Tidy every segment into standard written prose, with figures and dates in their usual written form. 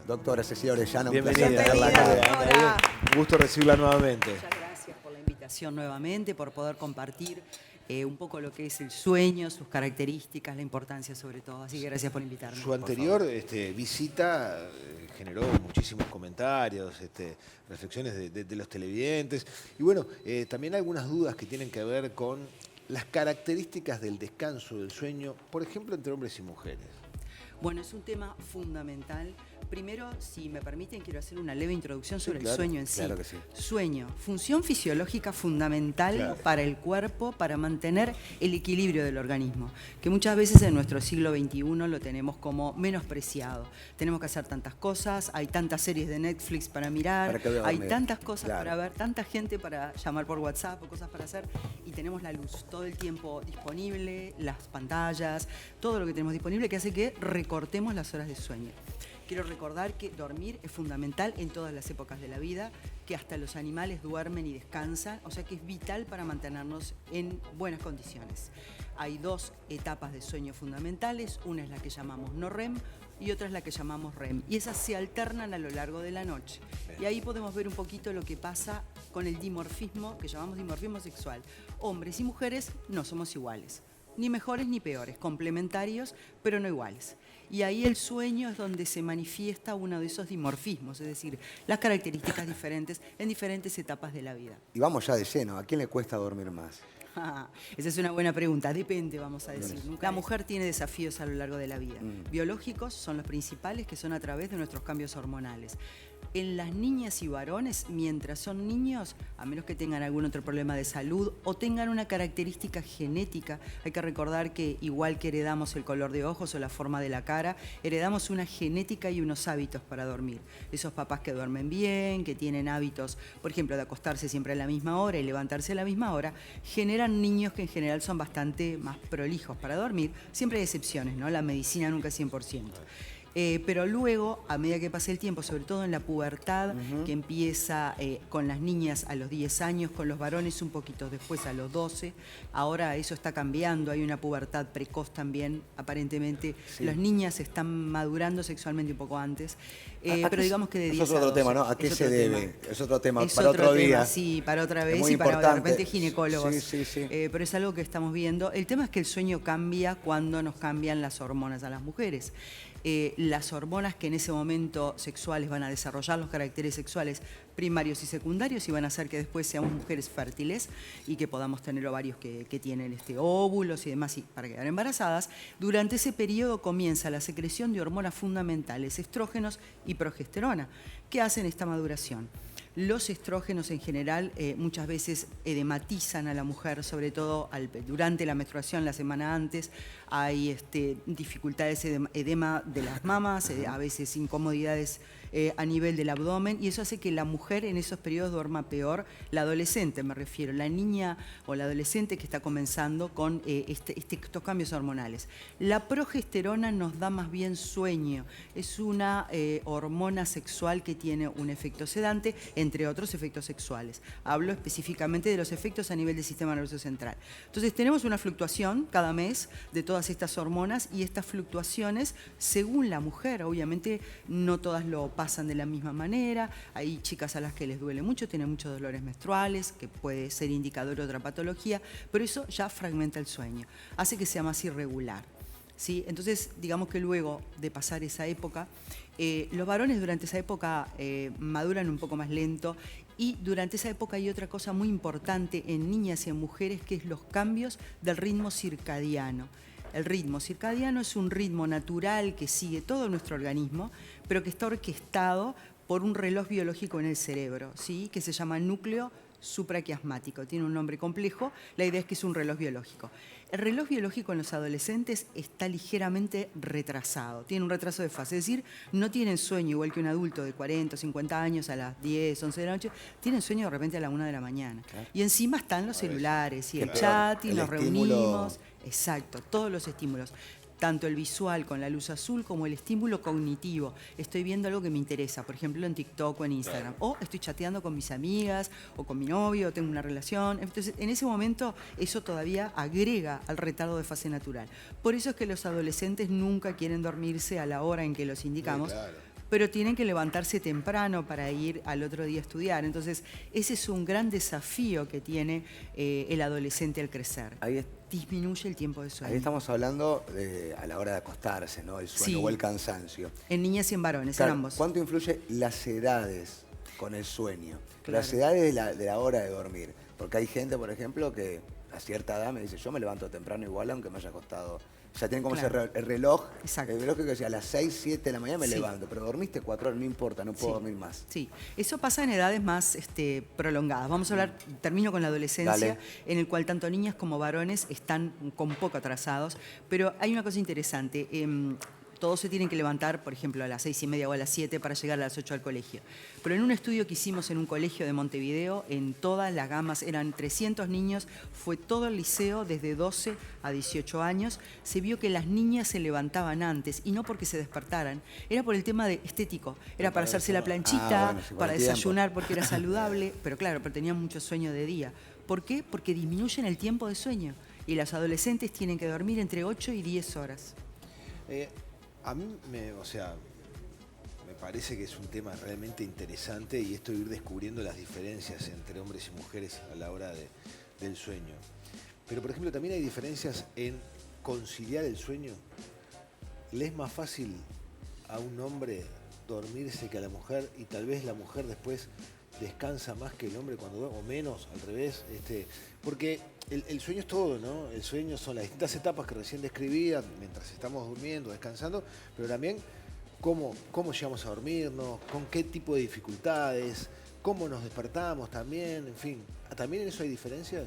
Doctora Cecilia Orellana, un Bienvenida. placer tenerla acá. Un gusto recibirla nuevamente. Muchas gracias por la invitación nuevamente, por poder compartir un poco lo que es el sueño, sus características, la importancia sobre todo. Así que gracias por invitarme. Su anterior visita generó muchísimos comentarios, reflexiones de los televidentes y bueno, también algunas dudas que tienen que ver con las características del descanso, del sueño, por ejemplo, entre hombres y mujeres. Bueno, es un tema fundamental. Primero, si me permiten, quiero hacer una leve introducción sobre claro, el sueño en sí. Claro que sí. Sueño, función fisiológica fundamental para el cuerpo, para mantener el equilibrio del organismo, que muchas veces en nuestro siglo XXI lo tenemos como menospreciado. Tenemos que hacer tantas cosas, hay tantas series de Netflix para mirar, hay tantas cosas para ver, tanta gente para llamar por WhatsApp o cosas para hacer, y tenemos la luz todo el tiempo disponible, las pantallas, todo lo que tenemos disponible que hace que recortemos las horas de sueño. Quiero recordar que dormir es fundamental en todas las épocas de la vida, que hasta los animales duermen y descansan, o sea que es vital para mantenernos en buenas condiciones. Hay dos etapas de sueño fundamentales, una es la que llamamos no REM y otra es la que llamamos REM, y esas se alternan a lo largo de la noche. Y ahí podemos ver un poquito lo que pasa con el dimorfismo, que llamamos dimorfismo sexual. Hombres y mujeres no somos iguales, ni mejores ni peores, complementarios, pero no iguales. Y ahí el sueño es donde se manifiesta uno de esos dimorfismos, es decir, las características diferentes en diferentes etapas de la vida. Y vamos ya de lleno, ¿a quién le cuesta dormir más? Esa es una buena pregunta, depende, vamos a decir. La mujer tiene desafíos a lo largo de la vida. Biológicos son los principales, que son a través de nuestros cambios hormonales. En las niñas y varones, mientras son niños, a menos que tengan algún otro problema de salud o tengan una característica genética, hay que recordar que igual que heredamos el color de ojos o la forma de la cara, heredamos una genética y unos hábitos para dormir. Esos papás que duermen bien, que tienen hábitos, por ejemplo, de acostarse siempre a la misma hora y levantarse a la misma hora, generan niños que en general son bastante más prolijos para dormir. Siempre hay excepciones, ¿no? La medicina nunca es 100%. Pero luego, a medida que pasa el tiempo, sobre todo en la pubertad, que empieza con las niñas a los 10 años, con los varones un poquito después a los 12, ahora eso está cambiando, hay una pubertad precoz también, aparentemente. Las niñas están madurando sexualmente un poco antes, pero digamos que de 10 a 12. Es otro tema, ¿no? ¿A qué se debe? Es otro tema, es para otro día. Tema, sí, para otra vez y para de repente ginecólogos. Sí. Pero es algo que estamos viendo. El tema es que el sueño cambia cuando nos cambian las hormonas a las mujeres. Las hormonas que en ese momento sexuales van a desarrollar los caracteres sexuales primarios y secundarios y van a hacer que después seamos mujeres fértiles y que podamos tener ovarios que tienen óvulos y demás para quedar embarazadas. Durante ese periodo comienza la secreción de hormonas fundamentales, estrógenos y progesterona, que hacen esta maduración. Los estrógenos en general muchas veces edematizan a la mujer, sobre todo durante la menstruación, la semana antes. Hay dificultades, edema de las mamas, a veces incomodidades a nivel del abdomen, y eso hace que la mujer en esos periodos duerma peor. La adolescente, me refiero, la niña o la adolescente que está comenzando con estos cambios hormonales. La progesterona nos da más bien sueño, es una hormona sexual que tiene un efecto sedante, entre otros efectos sexuales. Hablo específicamente de los efectos a nivel del sistema nervioso central. Entonces tenemos una fluctuación cada mes de todas estas hormonas, y estas fluctuaciones, según la mujer, obviamente no todas lo pasan de la misma manera. Hay chicas a las que les duele mucho, tienen muchos dolores menstruales, que puede ser indicador de otra patología, pero eso ya fragmenta el sueño, hace que sea más irregular. ¿Sí? Entonces, digamos que luego de pasar esa época, los varones durante esa época maduran un poco más lento, y durante esa época hay otra cosa muy importante en niñas y en mujeres, que es los cambios del ritmo circadiano. El ritmo circadiano es un ritmo natural que sigue todo nuestro organismo, pero que está orquestado por un reloj biológico en el cerebro, ¿sí? Que se llama núcleo supraquiasmático. Tiene un nombre complejo, la idea es que es un reloj biológico. El reloj biológico en los adolescentes está ligeramente retrasado, tiene un retraso de fase, es decir, no tienen sueño igual que un adulto de 40 o 50 años a las 10, 11 de la noche, tienen sueño de repente a la 1 de la mañana. Claro. Y encima están los celulares y el chat y nos reunimos. Exacto, todos los estímulos. Tanto el visual con la luz azul como el estímulo cognitivo. Estoy viendo algo que me interesa, por ejemplo en TikTok o en Instagram. O estoy chateando con mis amigas o con mi novio, o tengo una relación. Entonces, en ese momento, eso todavía agrega al retardo de fase natural. Por eso es que los adolescentes nunca quieren dormirse a la hora en que los indicamos. Claro. pero tienen que levantarse temprano para ir al otro día a estudiar. Entonces, ese es un gran desafío que tiene el adolescente al crecer. Disminuye el tiempo de sueño. Ahí estamos hablando a la hora de acostarse, ¿no? El sueño o el cansancio. En niñas y en varones, claro, en ambos. ¿Cuánto influye las edades con el sueño? Claro. Las edades de la hora de dormir. Porque hay gente, por ejemplo, que a cierta edad me dice, yo me levanto temprano igual aunque me haya acostado. Ya tienen como ese reloj. Exacto. El reloj que decía a las 6, 7 de la mañana me levanto, pero dormiste 4 horas, no importa, no puedo dormir más. Sí, eso pasa en edades más prolongadas. Vamos a hablar, termino con la adolescencia, en el cual tanto niñas como varones están con poco atrasados, pero hay una cosa interesante. Todos se tienen que levantar, por ejemplo, a las 6:30 o a las 7 para llegar a las 8 al colegio. Pero en un estudio que hicimos en un colegio de Montevideo, en todas las gamas, eran 300 niños, fue todo el liceo desde 12 a 18 años, se vio que las niñas se levantaban antes, y no porque se despertaran, era por el tema de estético, era para hacerse la planchita, para desayunar porque era saludable, pero claro, pero tenían mucho sueño de día. ¿Por qué? Porque disminuyen el tiempo de sueño, y los adolescentes tienen que dormir entre 8 y 10 horas. A mí me parece que es un tema realmente interesante y esto de ir descubriendo las diferencias entre hombres y mujeres a la hora del sueño. Pero, por ejemplo, también hay diferencias en conciliar el sueño. ¿Le es más fácil a un hombre dormirse que a la mujer y tal vez la mujer después descansa más que el hombre cuando duerme, o menos, al revés? Porque el sueño es todo, ¿no? El sueño son las distintas etapas que recién describía, mientras estamos durmiendo, descansando, pero también cómo llegamos a dormirnos, con qué tipo de dificultades, cómo nos despertamos también, en fin. ¿También en eso hay diferencias?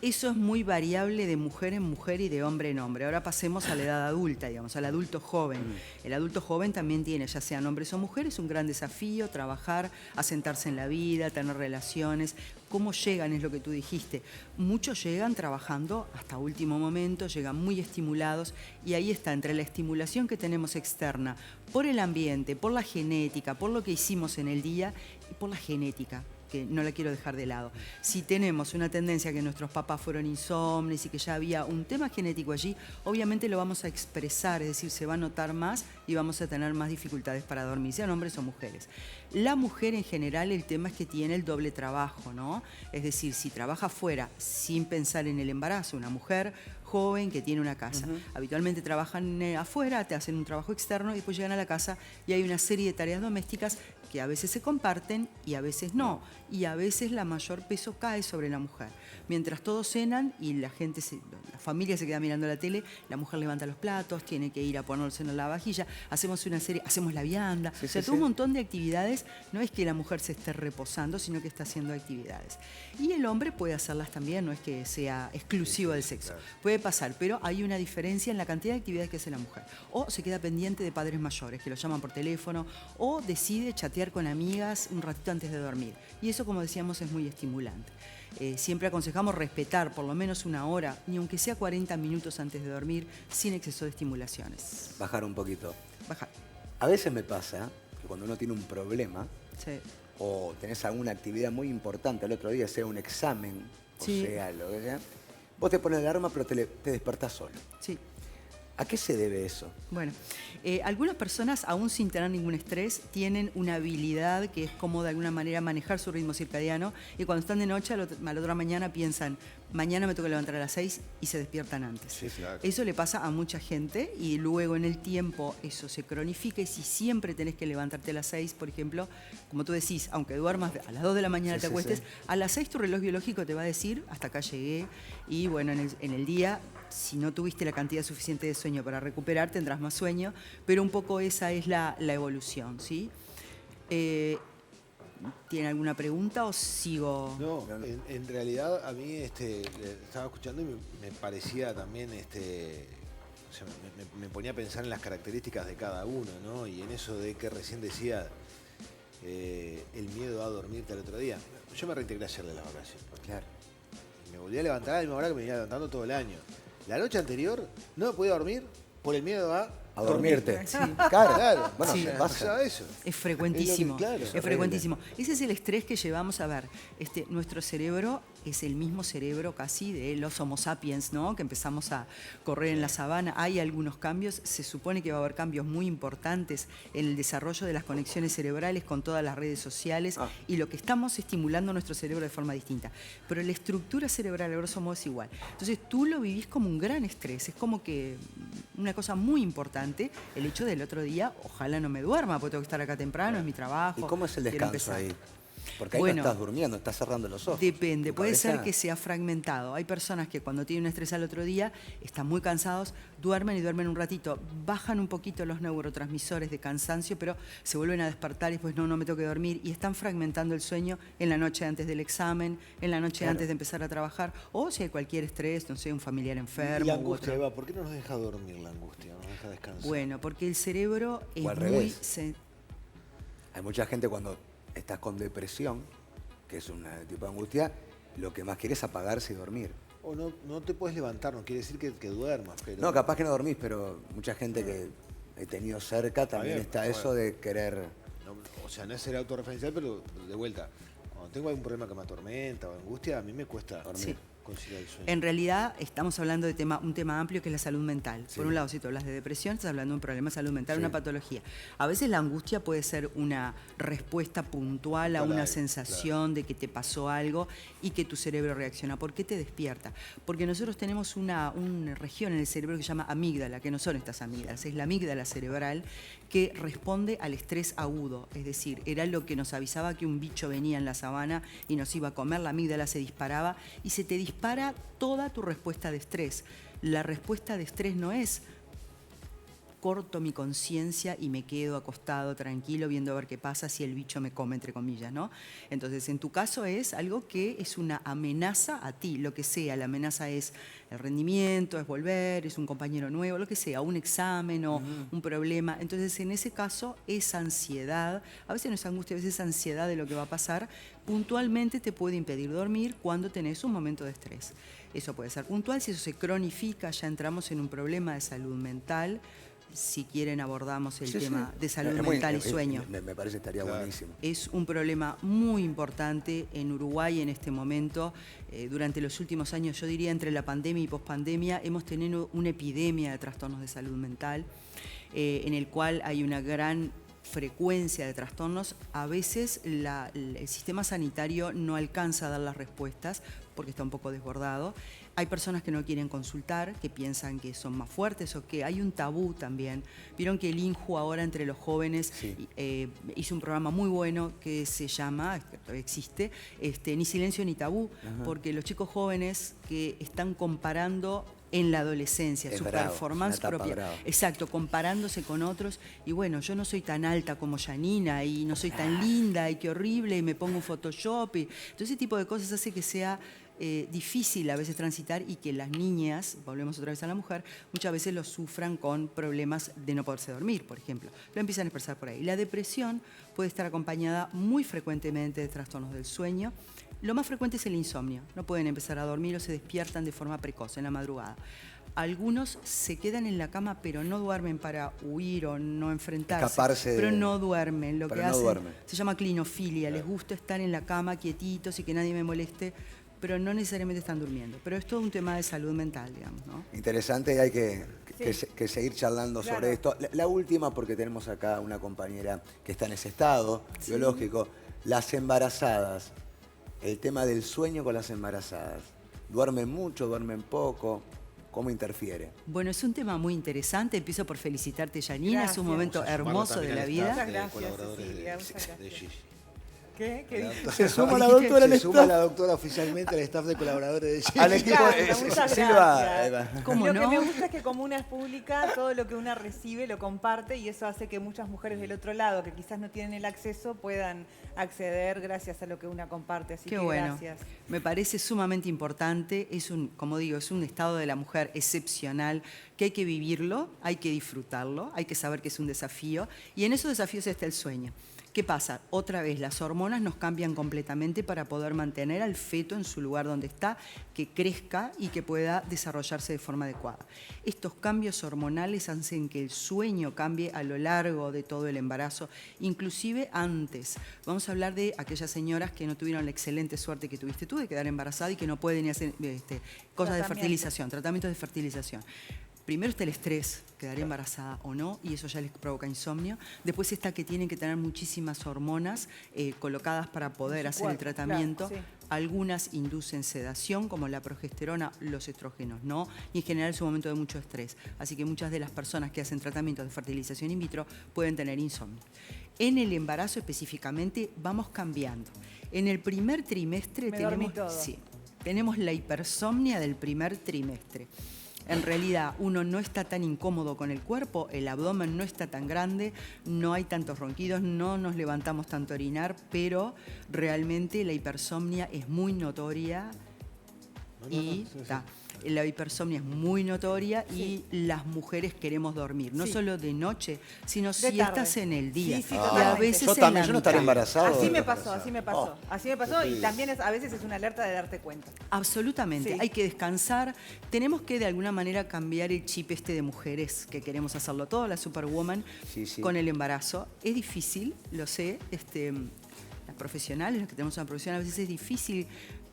Eso es muy variable de mujer en mujer y de hombre en hombre. Ahora pasemos a la edad adulta, digamos, al adulto joven. El adulto joven también tiene, ya sean hombres o mujeres, un gran desafío, trabajar, asentarse en la vida, tener relaciones. ¿Cómo llegan? Es lo que tú dijiste. Muchos llegan trabajando hasta último momento, llegan muy estimulados, y ahí está, entre la estimulación que tenemos externa, por el ambiente, por la genética, por lo que hicimos en el día y por la genética, que no la quiero dejar de lado. Si tenemos una tendencia que nuestros papás fueron insomnes y que ya había un tema genético allí, obviamente lo vamos a expresar, es decir, se va a notar más y vamos a tener más dificultades para dormir, sean hombres o mujeres. La mujer en general, el tema es que tiene el doble trabajo, ¿no? Es decir, si trabaja fuera sin pensar en el embarazo, una mujer joven que tiene una casa. Habitualmente trabajan afuera, te hacen un trabajo externo y después llegan a la casa y hay una serie de tareas domésticas que a veces se comparten y a veces no. Y a veces la mayor peso cae sobre la mujer. Mientras todos cenan y la familia se queda mirando la tele, la mujer levanta los platos, tiene que ir a ponerse en la vajilla, hacemos una serie, hacemos la vianda, un montón de actividades. No es que la mujer se esté reposando, sino que está haciendo actividades. Y el hombre puede hacerlas también, no es que sea exclusivo del sexo. Claro. Puede pasar, pero hay una diferencia en la cantidad de actividades que hace la mujer. O se queda pendiente de padres mayores, que lo llaman por teléfono, o decide chatear con amigas un ratito antes de dormir. Y eso, como decíamos, es muy estimulante. Siempre aconsejamos respetar por lo menos una hora, ni aunque sea 40 minutos antes de dormir, sin exceso de estimulaciones. Bajar un poquito. Bajar. A veces me pasa que cuando uno tiene un problema, o tenés alguna actividad muy importante, el otro día sea un examen, o sea lo que sea, vos te pones la alarma pero te despertás solo. Sí. ¿A qué se debe eso? Bueno, algunas personas, aún sin tener ningún estrés, tienen una habilidad que es como de alguna manera manejar su ritmo circadiano, y cuando están de noche, a la otra mañana piensan, mañana me tengo que levantar a las 6 y se despiertan antes. Sí, claro. Eso le pasa a mucha gente y luego en el tiempo eso se cronifica, y si siempre tenés que levantarte a las 6, por ejemplo, como tú decís, aunque duermas a las 2 de la mañana te acuestes, a las 6 tu reloj biológico te va a decir, hasta acá llegué, y bueno, en el día, si no tuviste la cantidad suficiente de sueño para recuperar, tendrás más sueño, pero un poco esa es la evolución, ¿sí? ¿Tiene alguna pregunta o sigo? No, en realidad a mí estaba escuchando y me parecía también, o sea, me ponía a pensar en las características de cada uno, ¿no? Y en eso de que recién decía el miedo a dormirte al otro día. Yo me reintegré ayer de las vacaciones. Claro. Y me volví a levantar a la misma hora que me venía levantando todo el año. La noche anterior no me podía dormir por el miedo a dormirte. Sí. Claro. Bueno, sí. pasa eso. Es frecuentísimo. Claro, es frecuentísimo. Ese es el estrés que llevamos a ver. Nuestro cerebro es el mismo cerebro casi de los Homo sapiens, ¿no? Que empezamos a correr en la sabana. Hay algunos cambios, se supone que va a haber cambios muy importantes en el desarrollo de las conexiones cerebrales con todas las redes sociales y lo que estamos estimulando nuestro cerebro de forma distinta. Pero la estructura cerebral, a grosso modo, es igual. Entonces tú lo vivís como un gran estrés, es como que una cosa muy importante, el hecho del otro día, ojalá no me duerma, porque tengo que estar acá temprano, es mi trabajo. ¿Y cómo es el descanso ahí? Porque ahí no estás durmiendo, estás cerrando los ojos. Depende, puede ser que sea fragmentado. Hay personas que cuando tienen un estrés al otro día, están muy cansados, duermen y duermen un ratito, bajan un poquito los neurotransmisores de cansancio, pero se vuelven a despertar y después no me tengo que dormir y están fragmentando el sueño en la noche antes del examen, en la noche antes de empezar a trabajar, o si hay cualquier estrés, no sé, un familiar enfermo. ¿Y la angustia, Eva, por qué no nos deja dormir la angustia, no nos deja descansar? Bueno, porque el cerebro es muy... Hay mucha gente cuando estás con depresión, que es un tipo de angustia, lo que más quieres es apagarse y dormir. O no te puedes levantar, no quiere decir que duermas. Pero... No, capaz que no dormís, pero mucha gente que he tenido cerca también está eso de querer... No, o sea, no es ser autorreferencial, pero de vuelta, cuando tengo algún problema que me atormenta o angustia, a mí me cuesta dormir. Conciliar el sueño. En realidad estamos hablando de un tema amplio que es la salud mental. Por un lado, si tú hablas de depresión, estás hablando de un problema de salud mental, una patología. A veces la angustia puede ser una respuesta puntual a una sensación de que te pasó algo y que tu cerebro reacciona. ¿Por qué te despierta? Porque nosotros tenemos una región en el cerebro que se llama amígdala, que no son estas amígdalas, es la amígdala cerebral que responde al estrés agudo. Es decir, era lo que nos avisaba que un bicho venía en la sabana y nos iba a comer, la amígdala se disparaba y se te dispara toda tu respuesta de estrés. La respuesta de estrés no es corto mi conciencia y me quedo acostado tranquilo viendo a ver qué pasa si el bicho me come, entre comillas, ¿no? Entonces, en tu caso es algo que es una amenaza a ti, lo que sea. La amenaza es el rendimiento, es volver, es un compañero nuevo, lo que sea, un examen o un problema. Entonces, en ese caso, esa ansiedad, a veces no es angustia, a veces es ansiedad de lo que va a pasar, puntualmente te puede impedir dormir cuando tenés un momento de estrés. Eso puede ser puntual, si eso se cronifica, ya entramos en un problema de salud mental. Si quieren abordamos el tema de salud mental y sueño. Me parece que estaría buenísimo. Es un problema muy importante en Uruguay en este momento. Durante los últimos años, yo diría entre la pandemia y pospandemia, hemos tenido una epidemia de trastornos de salud mental, en el cual hay una gran frecuencia de trastornos. A veces el sistema sanitario no alcanza a dar las respuestas porque está un poco desbordado. Hay personas que no quieren consultar, que piensan que son más fuertes o que hay un tabú también. Vieron que el INJU ahora entre los jóvenes hizo un programa muy bueno que se llama, que todavía existe, Ni Silencio ni Tabú, porque los chicos jóvenes que están comparando en la adolescencia, su performance propia. Exacto, comparándose con otros. Y bueno, yo no soy tan alta como Janina y no soy tan linda y qué horrible y me pongo un Photoshop. Y todo ese tipo de cosas hace que sea difícil a veces transitar y que las niñas, volvemos otra vez a la mujer, muchas veces lo sufran con problemas de no poderse dormir, por ejemplo. Lo empiezan a expresar por ahí. La depresión puede estar acompañada muy frecuentemente de trastornos del sueño. Lo más frecuente es el insomnio. No pueden empezar a dormir o se despiertan de forma precoz en la madrugada. Algunos se quedan en la cama pero no duermen para huir o no enfrentarse. Escaparse. Pero no duermen. Lo que hacen se llama clinofilia. Les gusta estar en la cama quietitos y que nadie me moleste, pero no necesariamente están durmiendo. Pero es todo un tema de salud mental, digamos, ¿no? Interesante y hay que seguir charlando sobre esto. La última, porque tenemos acá una compañera que está en ese estado biológico. Las embarazadas. El tema del sueño con las embarazadas. ¿Duermen mucho, duermen poco? ¿Cómo interfiere? Bueno, es un tema muy interesante. Empiezo por felicitarte, Janina. Es un momento hermoso de la vida. Muchas gracias, Cecilia. ¿Qué? ¿Qué dice? Se suma la doctora Se suma la doctora oficialmente al staff de colaboradores de Gigi. Al equipo Silva. ¿Cómo lo no? que me gusta es que como una es pública, todo lo que una recibe lo comparte y eso hace que muchas mujeres del otro lado, que quizás no tienen el acceso, puedan acceder gracias a lo que una comparte. Así Qué que bueno. gracias. Me parece sumamente importante. Es como digo, es un estado de la mujer excepcional. que hay que vivirlo, hay que disfrutarlo, hay que saber que es un desafío, y en esos desafíos está el sueño. ¿Qué pasa? Otra vez, las hormonas nos cambian completamente para poder mantener al feto en su lugar donde está, que crezca y que pueda desarrollarse de forma adecuada. Estos cambios hormonales hacen que el sueño cambie a lo largo de todo el embarazo, inclusive antes. Vamos a hablar de aquellas señoras que no tuvieron la excelente suerte que tuviste tú de quedar embarazada y que no pueden ni hacer cosas de fertilización, tratamientos de fertilización. Primero está el estrés, quedaré embarazada o no, y eso ya les provoca insomnio. Después está que tienen que tener muchísimas hormonas colocadas para poder hacer el tratamiento. Claro, sí. Algunas inducen sedación, como la progesterona, los estrógenos, ¿no? Y en general es un momento de mucho estrés. Así que muchas de las personas que hacen tratamientos de fertilización in vitro pueden tener insomnio. En el embarazo específicamente vamos cambiando. En el primer trimestre tenemos la hipersomnia del primer trimestre. En realidad uno no está tan incómodo con el cuerpo, el abdomen no está tan grande, no hay tantos ronquidos, no nos levantamos tanto a orinar, pero realmente la hipersomnia es muy notoria la hipersomnia es muy notoria y las mujeres queremos dormir, no solo de noche, sino siestas en el día. Sí, y a veces yo también, yo no estaré embarazado. Así me pasó y también a veces es una alerta de darte cuenta. Absolutamente, hay que descansar, tenemos que de alguna manera cambiar el chip de mujeres que queremos hacerlo todo, la superwoman con el embarazo. Es difícil, lo sé, las profesionales, los que tenemos una profesión, a veces es difícil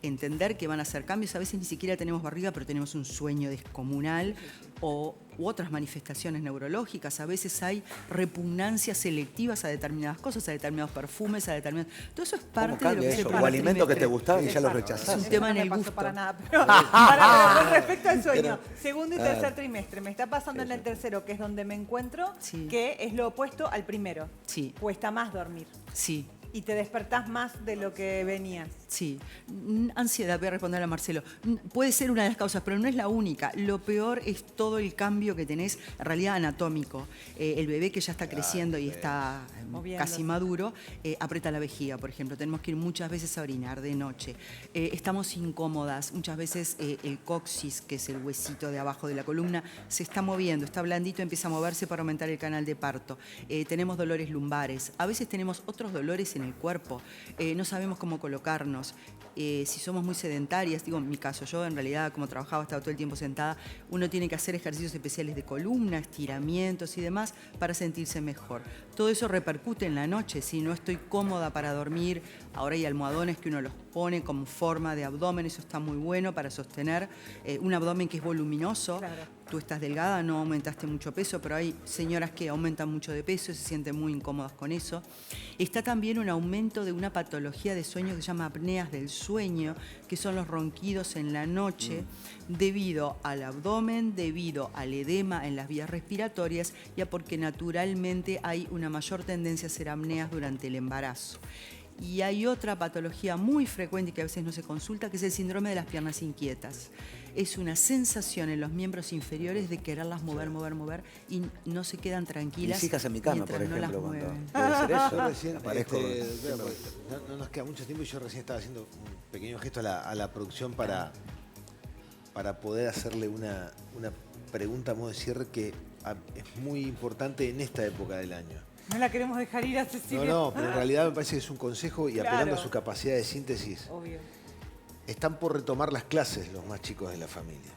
entender que van a hacer cambios, a veces ni siquiera tenemos barriga, pero tenemos un sueño descomunal u otras manifestaciones neurológicas, a veces hay repugnancias selectivas a determinadas cosas, a determinados perfumes, a determinados... Todo eso es parte de lo que se o alimentos que te gustaban y ya los rechazaste. Es un tema en el gusto. Para nada, pero con respecto al sueño, segundo y tercer trimestre, me está pasando en el tercero, que es donde me encuentro, que es lo opuesto al primero. Cuesta más dormir. Y te despertás más de lo que venías. Sí. Ansiedad, voy a responder a Marcelo. Puede ser una de las causas, pero no es la única. Lo peor es todo el cambio que tenés, en realidad anatómico. El bebé que ya está creciendo y está casi maduro, aprieta la vejiga, por ejemplo. Tenemos que ir muchas veces a orinar de noche. Estamos incómodas. Muchas veces el coxis, que es el huesito de abajo de la columna, se está moviendo, está blandito, empieza a moverse para aumentar el canal de parto. Tenemos dolores lumbares. A veces tenemos otros dolores en el cuerpo. No sabemos cómo colocarnos. Si somos muy sedentarias, digo en mi caso, yo en realidad como trabajaba estaba todo el tiempo sentada, uno tiene que hacer ejercicios especiales de columna, estiramientos y demás para sentirse mejor. Todo eso repercute en la noche, si no estoy cómoda para dormir, ahora hay almohadones que uno los pone como forma de abdomen, eso está muy bueno para sostener un abdomen que es voluminoso. Tú estás delgada, no aumentaste mucho peso, pero hay señoras que aumentan mucho de peso y se sienten muy incómodas con eso. Está también un aumento de una patología de sueño que se llama apneas del sueño, que son los ronquidos en la noche, debido al abdomen, debido al edema en las vías respiratorias y a porque naturalmente hay una mayor tendencia a hacer apneas durante el embarazo. Y hay otra patología muy frecuente y que a veces no se consulta, que es el síndrome de las piernas inquietas. Es una sensación en los miembros inferiores de quererlas mover y no se quedan tranquilas. Mis hijas en mi cama, por ejemplo, no puede ser eso. No nos queda mucho tiempo y yo recién estaba haciendo un pequeño gesto a la producción para poder hacerle una pregunta a modo de cierre que es muy importante en esta época del año. No la queremos dejar ir a Cecilia. No, pero en realidad me parece que es un consejo y apelando a su capacidad de síntesis. Obvio. Están por retomar las clases los más chicos de la familia.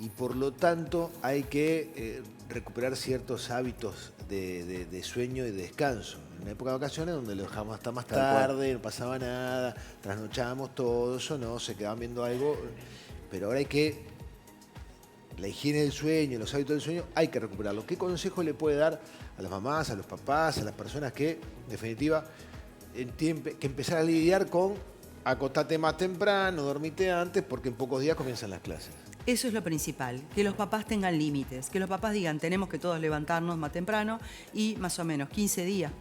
Y por lo tanto hay que recuperar ciertos hábitos de sueño y de descanso. En una época de vacaciones donde lo dejamos hasta más tarde, no pasaba nada, trasnochábamos todo eso, no, se quedaban viendo algo. Pero ahora hay que... La higiene del sueño, los hábitos del sueño, hay que recuperarlos. ¿Qué consejo le puede dar a las mamás, a los papás, a las personas que, en definitiva, tienen que empezar a lidiar con acostate más temprano, dormite antes, porque en pocos días comienzan las clases? Eso es lo principal, que los papás tengan límites, que los papás digan, tenemos que todos levantarnos más temprano y más o menos 15 días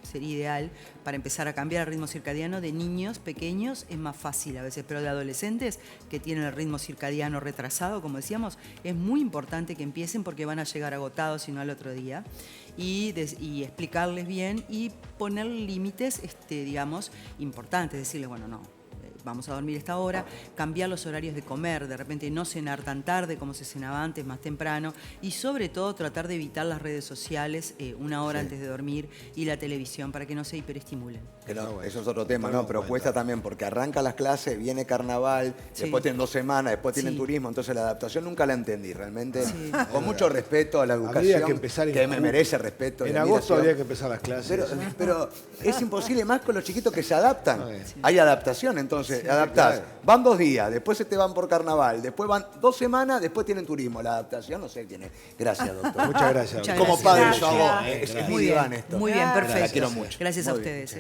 sería ideal para empezar a cambiar el ritmo circadiano. De niños pequeños es más fácil a veces, pero de adolescentes que tienen el ritmo circadiano retrasado, como decíamos, es muy importante que empiecen porque van a llegar agotados y no al otro día. Y explicarles bien y poner límites, digamos, importantes, decirles, bueno, no, vamos a dormir esta hora, cambiar los horarios de comer, de repente no cenar tan tarde como se cenaba antes, más temprano, y sobre todo tratar de evitar las redes sociales una hora antes de dormir y la televisión para que no se hiperestimulen. No, eso es otro tema, ¿no? Pero cuesta también porque arranca las clases, viene carnaval, después tienen 2 semanas, después tienen turismo, entonces la adaptación nunca la entendí, realmente. Con mucho respeto a la educación, que me merece respeto. En agosto habría que empezar las clases. Pero es imposible, más con los chiquitos que se adaptan. Hay adaptación, entonces, adaptás. Van 2 días, después se te van por carnaval, después van 2 semanas, después tienen turismo. La adaptación no sé tiene. Gracias, doctor. Muchas gracias. Como padre yo hago, es mi diván esto. Muy bien, perfecto. La quiero mucho. Gracias a ustedes.